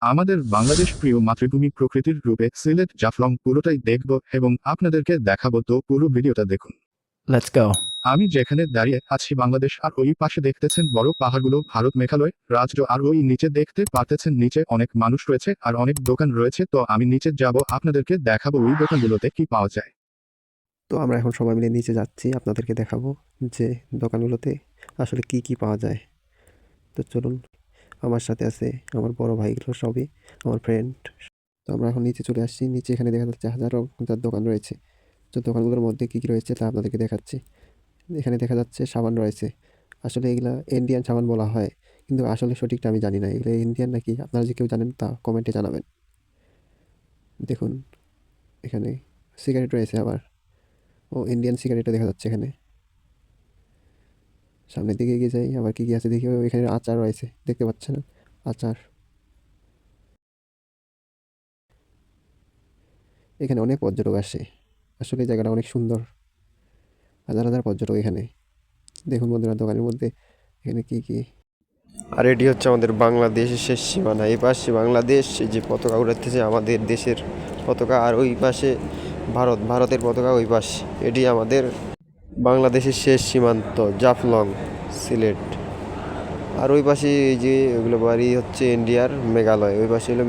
আমাদের বাংলাদেশ প্রিয় মাতৃভূমি প্রকৃতির রূপে সিলেট জাফলং পুরোটাই দেখব এবং আপনাদেরকে দেখাবো, তো পুরো ভিডিওটা দেখুন। Let's go. আমি যেখানে দাঁড়িয়ে আছি বাংলাদেশ, আর ওই পাশে দেখতেছেন বড় পাহাড়গুলো ভারত, মেঘালয় রাজ্য, আর ওই নিচে দেখতে পারতেছেন নিচে অনেক মানুষ রয়েছে আর অনেক দোকান রয়েছে। তো আমি নিচে যাব, আপনাদেরকে দেখাবো ওই দোকানগুলোতে কি পাওয়া যায়। তো আমরা এখন সবাই মিলে নিচে যাচ্ছি, আপনাদেরকে দেখাবো যে দোকানগুলোতে আসলে কি কি পাওয়া যায়। তো চলুন, আমার সাথে আছে আমার বড় ভাইগুলো, সবই আমার ফ্রেন্ড। তো আমরা এখন নিচে চলে আসছি। নিচে এখানে দেখা যাচ্ছে হাজারো দোকান রয়েছে। তো দোকানগুলোর মধ্যে কী কী রয়েছে তা আপনাদেরকে দেখাচ্ছি। এখানে দেখা যাচ্ছে সাবান রয়েছে। আসলে এগুলা ইন্ডিয়ান সাবান বলা হয়, কিন্তু আসলে সঠিকটা আমি জানি না এগুলো ইন্ডিয়ান নাকি। আপনারা যে কেউ জানেন তা কমেন্টে জানাবেন। দেখুন এখানে সিগারেট রয়েছে আবার, ও ইন্ডিয়ান সিগারেটও দেখা যাচ্ছে এখানে। সামনের দিকে এগিয়ে যাই, আবার কী কী আছে দেখি। এখানে আচার রয়েছে, দেখতে পাচ্ছেন আচার। এখানে অনেক পর্যটক আসে, আসলে জায়গাটা অনেক সুন্দর। হাজার হাজার পর্যটক এখানে। দেখুন বন্ধুরা দোকানের মধ্যে এখানে কী কী। আর এটি হচ্ছে আমাদের বাংলাদেশের শেষ সীমানা। এই পাশে বাংলাদেশ, যে পতাকা উড়াতেছে আমাদের দেশের পতাকা, আর ওই পাশে ভারতের পতাকা ওই পাশে। এটি আমাদের বাংলাদেশের শেষ সীমান্ত, জাফলং, সিলেট। আর ওই পাশে এই যে ওগুলো বাড়ি হচ্ছে ইন্ডিয়ার, মেঘালয়। ওই পাশে হলো